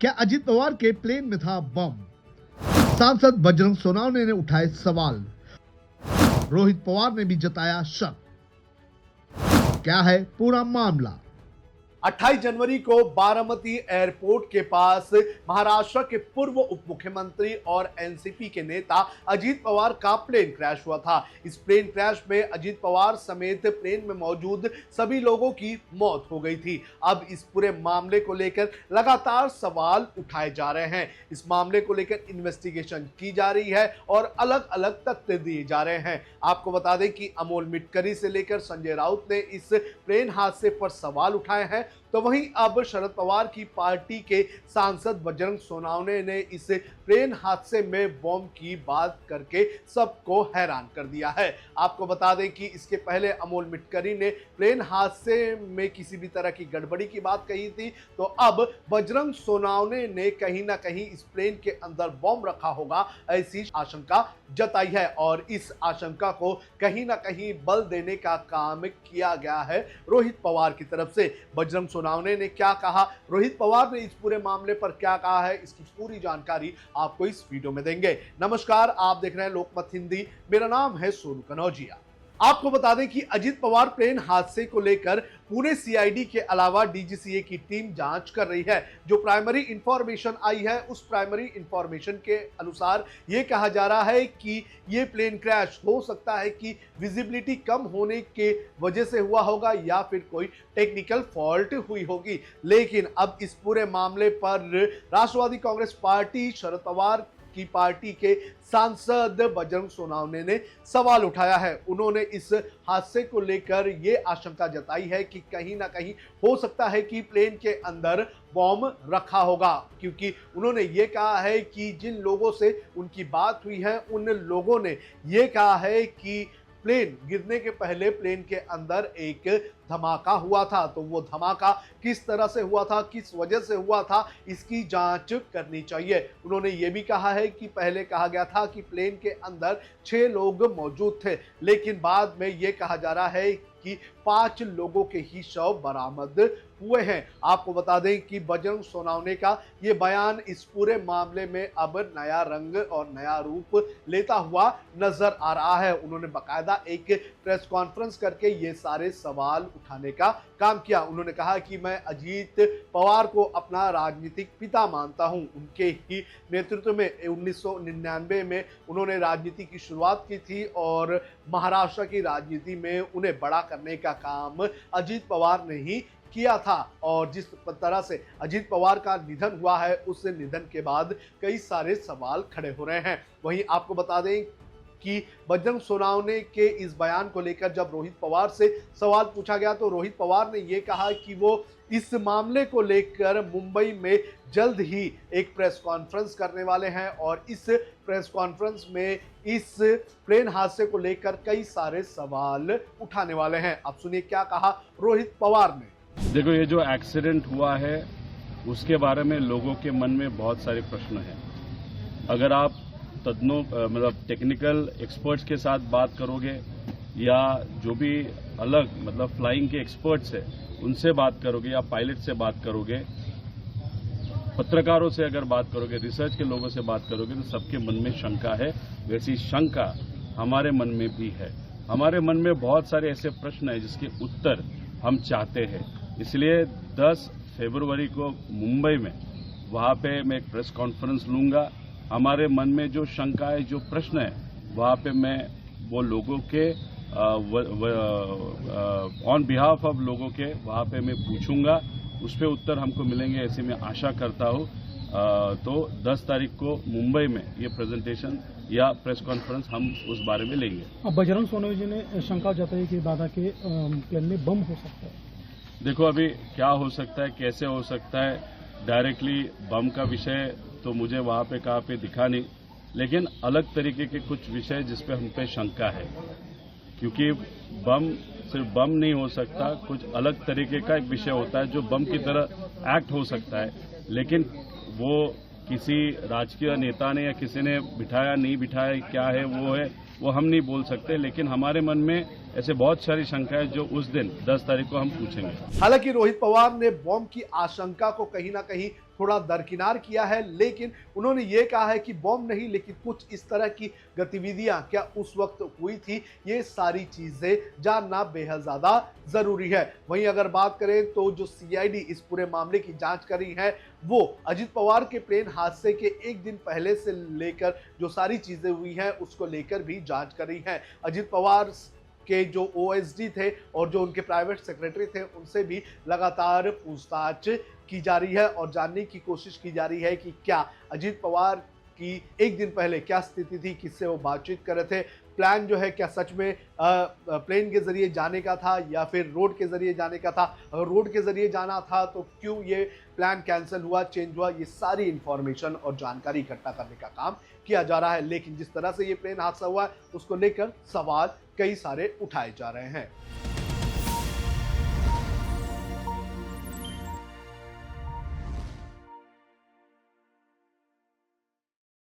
क्या अजीत पवार के प्लेन में था बम? सांसद बजरंग सोनावने ने उठाए सवाल। रोहित पवार ने भी जताया शक। क्या है पूरा मामला? 28 जनवरी को बारामती एयरपोर्ट के पास महाराष्ट्र के पूर्व उप मुख्यमंत्री और एनसीपी के नेता अजीत पवार का प्लेन क्रैश हुआ था। इस प्लेन क्रैश में अजीत पवार समेत प्लेन में मौजूद सभी लोगों की मौत हो गई थी। अब इस पूरे मामले को लेकर लगातार सवाल उठाए जा रहे हैं। इस मामले को लेकर इन्वेस्टिगेशन की जा रही है और अलग अलग तथ्य दिए जा रहे हैं। आपको बता दें कि अमोल मिटकरी से लेकर संजय राउत ने इस प्लेन हादसे पर सवाल उठाए हैं, तो वहीं अब शरद पवार की पार्टी के सांसद बजरंग सोनावने ने इस प्लेन हादसे में बम की बात करके सबको हैरान कर दिया है। आपको बता दें कि इसके पहले अमोल मिटकरी ने प्लेन हादसे में किसी भी तरह की गड़बड़ी की बात कही थी, तो अब बजरंग सोनावने ने कहीं ना कहीं इस प्लेन के अंदर बम रखा होगा ऐसी आशंका जताई है और इस आशंका को कहीं ना कहीं बल देने का काम किया गया है रोहित पवार की तरफ से। बजरंग सोनावने ने क्या कहा, रोहित पवार ने इस पूरे मामले पर क्या कहा है, इसकी पूरी जानकारी आपको इस वीडियो में देंगे। नमस्कार, आप देख रहे हैं लोकमत हिंदी। मेरा नाम है सोनू कनौजिया। आपको बता दें कि अजीत पवार प्लेन हादसे को लेकर पुणे सीआईडी के अलावा डीजीसीए की टीम जांच कर रही है। जो प्राइमरी इंफॉर्मेशन आई है उस प्राइमरी इंफॉर्मेशन के अनुसार यह कहा जा रहा है कि यह प्लेन क्रैश हो सकता है कि विजिबिलिटी कम होने के वजह से हुआ होगा या फिर कोई टेक्निकल फॉल्ट हुई होगी। लेकिन अब इस पूरे मामले पर राष्ट्रवादी कांग्रेस पार्टी शरद पवार की पार्टी के सांसद बजरंग सोनावने ने सवाल उठाया है। उन्होंने इस हादसे को लेकर यह आशंका जताई है कि कहीं ना कहीं हो सकता है कि प्लेन के अंदर बम रखा होगा, क्योंकि उन्होंने ये कहा है कि जिन लोगों से उनकी बात हुई है उन लोगों ने ये कहा है कि प्लेन गिरने के पहले प्लेन के अंदर एक धमाका हुआ था, तो वो धमाका किस तरह से हुआ था, किस वजह से हुआ था, इसकी जांच करनी चाहिए। उन्होंने ये भी कहा है कि पहले कहा गया था कि प्लेन के अंदर 6 लोग मौजूद थे, लेकिन बाद में ये कहा जा रहा है कि 5 लोगों के ही शव बरामद हुए हैं। आपको बता दें कि बजरंग सोनावने का ये बयान इस पूरे मामले में अब नया रंग और नया रूप लेता हुआ नजर आ रहा है। उन्होंने बाकायदा एक प्रेस कॉन्फ्रेंस करके ये सारे सवाल उठाने का काम किया। उन्होंने कहा कि मैं अजीत पवार को अपना राजनीतिक पिता मानता हूं। उनके ही नेतृत्व में 1999 में उन्होंने राजनीति की शुरुआत की थी और महाराष्ट्र की राजनीति में उन्हें बड़ा करने का काम अजीत पवार ने ही किया था। और जिस तरह से अजीत पवार का निधन हुआ है उस निधन के बाद कई सारे सवाल खड़े हो रहे हैं। वहीं आपको बता दें कि बजरंग सोनावने के इस बयान को लेकर जब रोहित पवार से सवाल पूछा गया तो रोहित पवार ने यह कहा कि वो इस मामले को लेकर मुंबई में जल्द ही एक प्रेस कॉन्फ्रेंस करने वाले हैं और इस प्रेस कॉन्फ्रेंस में इस प्लेन हादसे को लेकर कई सारे सवाल उठाने वाले हैं। अब सुनिए क्या कहा रोहित पवार ने। देखो, ये जो एक्सीडेंट हुआ है उसके बारे में लोगों के मन में बहुत सारे प्रश्न हैं। अगर आप मतलब टेक्निकल एक्सपर्ट्स के साथ बात करोगे या जो भी अलग मतलब फ्लाइंग के एक्सपर्ट्स हैं उनसे बात करोगे या पायलट से बात करोगे, पत्रकारों से अगर बात करोगे, रिसर्च के लोगों से बात करोगे, तो सबके मन में शंका है। वैसी शंका हमारे मन में भी है। हमारे मन में बहुत सारे ऐसे प्रश्न हैं जिसके उत्तर हम चाहते हैं। इसलिए 10 फरवरी को मुंबई में वहां पे मैं एक प्रेस कॉन्फ्रेंस लूंगा। हमारे मन में जो शंका है, जो प्रश्न है, वहां पे मैं वो लोगों के ऑन बिहाफ ऑफ लोगों के वहां पे मैं पूछूंगा। उस पर उत्तर हमको मिलेंगे ऐसी मैं आशा करता हूं। तो 10 तारीख को मुंबई में ये प्रेजेंटेशन या प्रेस कॉन्फ्रेंस हम उस बारे में लेंगे। बजरंग सोनावने जी ने शंका जताई कि दादा के प्लेन में बम हो सकता है। देखो, अभी क्या हो सकता है, कैसे हो सकता है, डायरेक्टली बम का विषय तो मुझे वहां पे कहाँ पे दिखा नहीं, लेकिन अलग तरीके के कुछ विषय जिस पे हम पे शंका है, क्योंकि बम सिर्फ बम नहीं हो सकता, कुछ अलग तरीके का एक विषय होता है जो बम की तरह एक्ट हो सकता है, लेकिन वो किसी राजकीय नेता ने या किसी ने बिठाया नहीं बिठाया, क्या है वो हम नहीं बोल सकते। लेकिन हमारे मन में ऐसे बहुत सारी शंकाएं जो उस दिन 10 तारीख को हम पूछेंगे। हालांकि रोहित पवार ने बॉम्ब की आशंका को कहीं ना कहीं थोड़ा दरकिनार किया है, लेकिन उन्होंने ये कहा है कि बॉम्ब नहीं, लेकिन कुछ इस तरह की गतिविधियां क्या उस वक्त हुई थी, ये सारी चीजें जानना बेहद ज्यादा जरूरी है। वहीं अगर बात करें तो जो सीआईडी इस पूरे मामले की जांच कर रही है, वो अजित पवार के प्लेन हादसे के एक दिन पहले से लेकर जो सारी चीजें हुई हैं उसको लेकर भी जांच कर रही है। अजित पवार के जो ओएसडी थे और जो उनके प्राइवेट सेक्रेटरी थे, उनसे भी लगातार पूछताछ की जा रही है और जानने की कोशिश की जा रही है कि क्या अजित पवार की एक दिन पहले क्या स्थिति थी, किससे वो बातचीत कर रहे थे, प्लान जो है क्या सच में प्लेन के जरिए जाने का था या फिर रोड के जरिए जाने का था। अगर रोड के जरिए जाना था तो क्यों ये प्लान कैंसिल हुआ, चेंज हुआ, ये सारी इंफॉर्मेशन और जानकारी इकट्ठा करने का काम किया जा रहा है। लेकिन जिस तरह से ये प्लेन हादसा हुआ है उसको लेकर सवाल कई सारे उठाए जा रहे हैं।